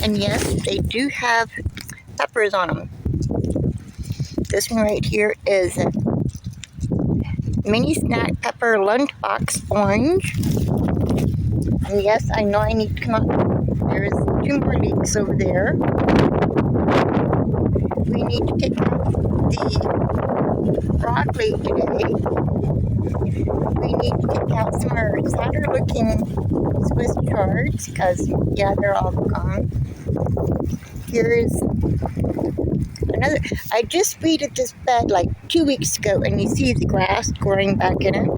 And yes, they do have peppers on them. This one right here is a mini snack pepper lunchbox orange. And yes, I know I need to come up. There's 2 more leeks over there. We need to take out the broccoli today. We need to take out some of our sadder looking Swiss chards because, yeah, they're all gone. Here's another. I just weeded this bed like 2 weeks ago, and you see the grass growing back in it.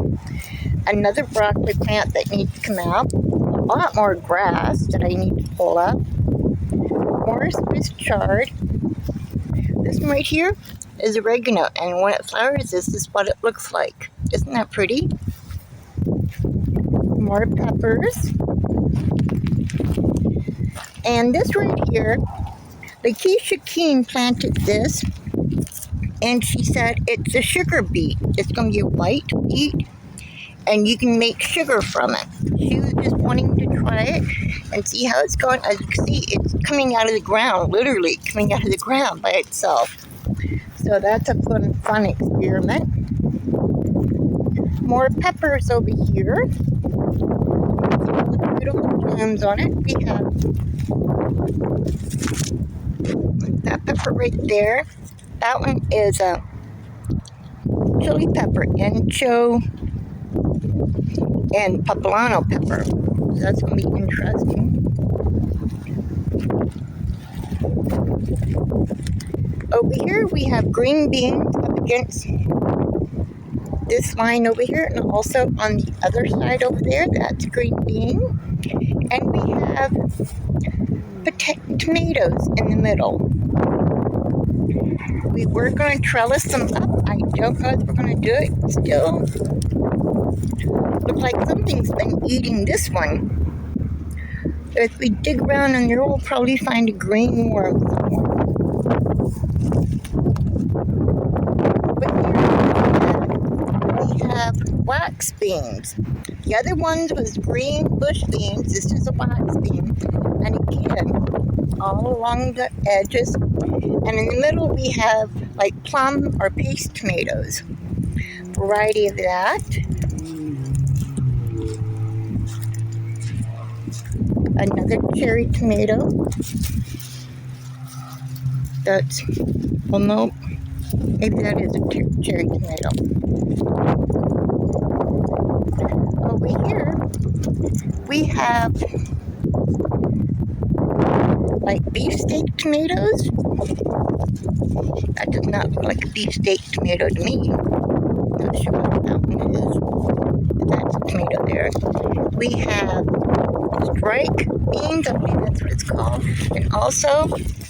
Another broccoli plant that needs to come out. A lot more grass that I need to pull up. More Swiss chard. This one right here is oregano, and when it flowers, this is what it looks like. Isn't that pretty? More peppers. And this right here, Lakeisha Keene planted this, and she said it's a sugar beet. It's going to be a white beet, and you can make sugar from it. She was just wanting to try it and see how it's going. As you can see, it's coming out of the ground, literally coming out of the ground by itself. So that's a fun experiment. More peppers over here. Beautiful blooms on it. We have that pepper right there. That one is a chili pepper, ancho and poblano pepper. So that's going to be interesting. Over here we have green beans up against this line over here, and also on the other side over there, that's green bean. And we have tomatoes in the middle. We were going to trellis them up. I don't know if we're going to do it still. Looks like something's been eating this one. If we dig around in there, we'll probably find a green worm somewhere. We have wax beans. The other ones was green bush beans. This is a wax bean. And again, all along the edges. And in the middle we have like plum or paste tomatoes. Variety of that. Another cherry tomato. That's, well, no, maybe that is a cherry tomato. Over here, we have like beefsteak tomatoes. That does not look like a beefsteak tomato to me. Not sure what that one is, but that's a tomato there. We have strike beans, I believe that's what it's called. And also,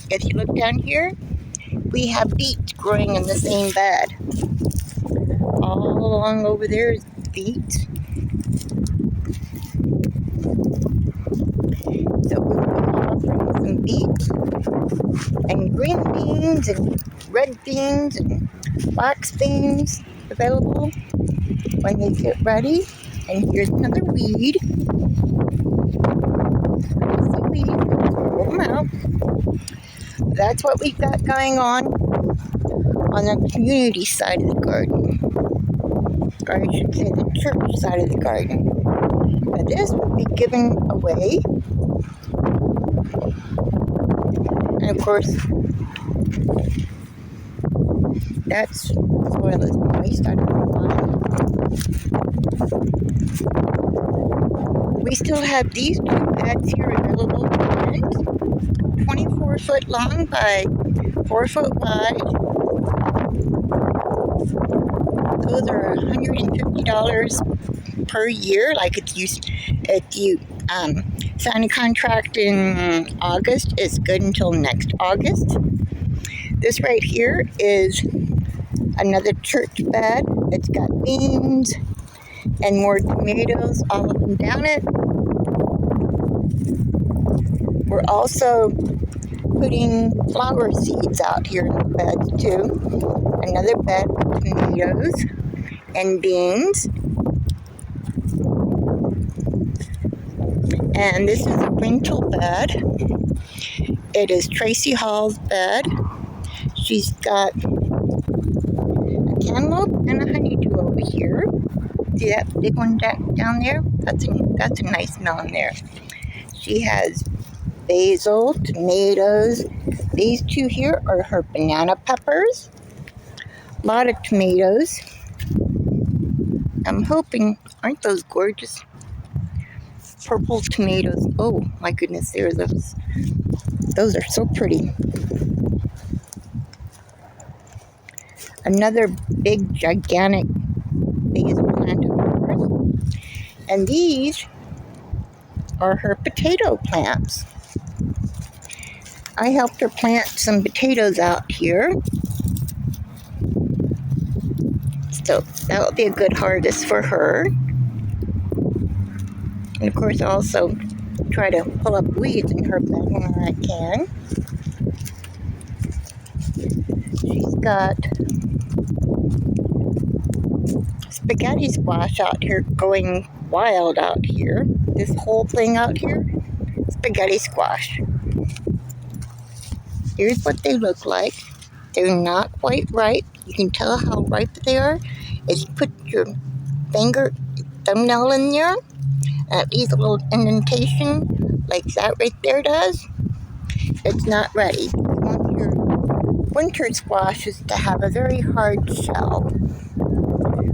if you look down here, we have beets growing in the same bed. All along over there is beets. So we will be offering some beets and green beans and red beans and wax beans available when they get ready. And here's another weed. Pull them out. That's what we've got going on the community side of the garden. Or I should say the church side of the garden. But this will be given away. And of course, that soil is moist. I don't know why. We still have these 2 beds here available for rent. 24 foot long by 4 foot wide. Those are $150 per year. Like if you sign a contract in August, it's good until next August. This right here is another church bed. It's got beans and more tomatoes all up and down it. We're also putting flower seeds out here in the bed too. Another bed with tomatoes and beans. And this is a rental bed. It is Tracy Hall's bed. She's got a cantaloupe and a honeydew over here. See that big one down there? That's a nice melon there. She has basil, tomatoes. These two here are her banana peppers. A lot of tomatoes. I'm hoping, aren't those gorgeous purple tomatoes? Oh my goodness, there are those. Those are so pretty. Another big, gigantic basil plant of hers. And these are her potato plants. I helped her plant some potatoes out here. So that will be a good harvest for her. And of course, I also try to pull up weeds in her bed whenever I can. She's got spaghetti squash out here going wild out here. This whole thing out here, spaghetti squash. Here's what they look like. They're not quite ripe. You can tell how ripe they are. Is you put your thumbnail in there, and it leaves a little indentation like that right there does. It's not ready. You want your winter squashes to have a very hard shell.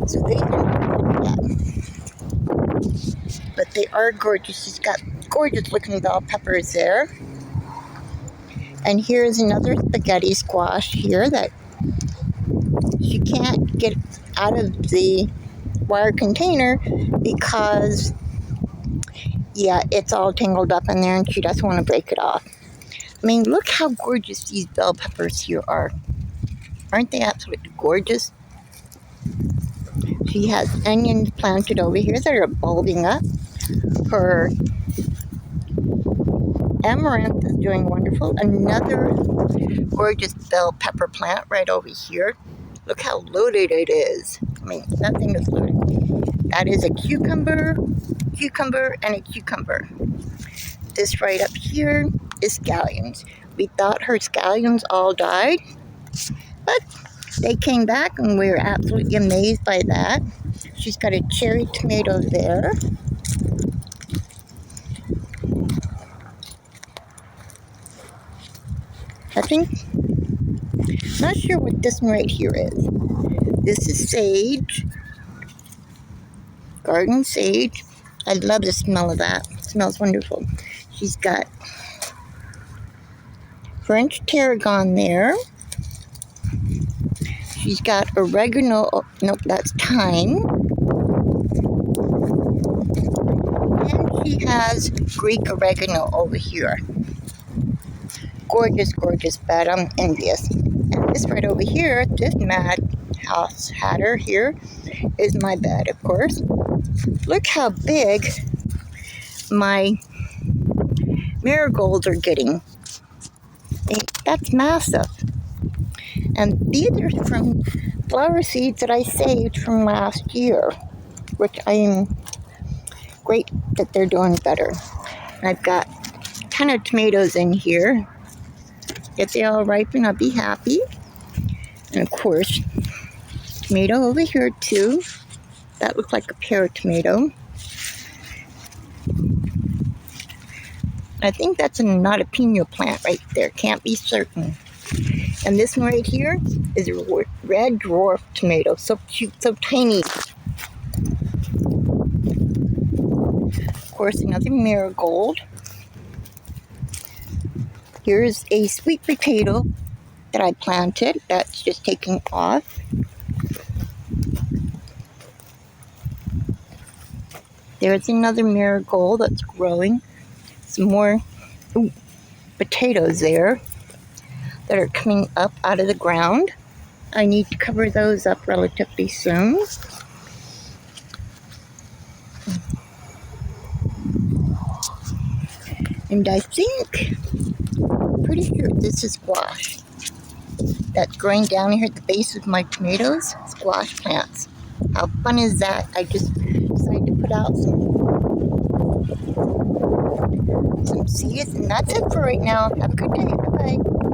So they are not ready yet. But they are gorgeous. She's got gorgeous looking bell peppers there. And here's another spaghetti squash here that she can't get out of the wire container because, yeah, it's all tangled up in there and she doesn't want to break it off. I mean, look how gorgeous these bell peppers here are. Aren't they absolutely gorgeous? She has onions planted over here that are bulbing up. Her amaranth is doing wonderful. Another gorgeous bell pepper plant right over here. Look how loaded it is. I mean, that thing is loaded. That is a cucumber, and a cucumber. This right up here is scallions. We thought her scallions all died, but they came back and we were absolutely amazed by that. She's got a cherry tomato there. Not sure what this one right here is. This is sage, garden sage. I love the smell of that. It smells wonderful. She's got French tarragon there. She's got oregano. Oh, nope, that's thyme. And she has Greek oregano over here. Gorgeous, gorgeous bed. I'm envious. And this right over here, this Mad House Hatter here, is my bed, of course. Look how big my marigolds are getting. That's massive. And these are from flower seeds that I saved from last year, which I am great that they're doing better. I've got a ton of tomatoes in here. If they all ripen, I'll be happy. And of course, tomato over here too. That looks like a pear tomato. I think that's not a pino plant right there. Can't be certain. And this one right here is a red dwarf tomato. So cute, so tiny. Of course, another marigold. Here's a sweet potato that I planted. That's just taking off. There's another marigold that's growing. Some more potatoes there that are coming up out of the ground. I need to cover those up relatively soon. And I think, pretty sure this is squash that's growing down here at the base of my tomatoes. Squash plants. How fun is that? I just decided to put out some some seeds, and that's it for right now. Have a good day. Bye-bye.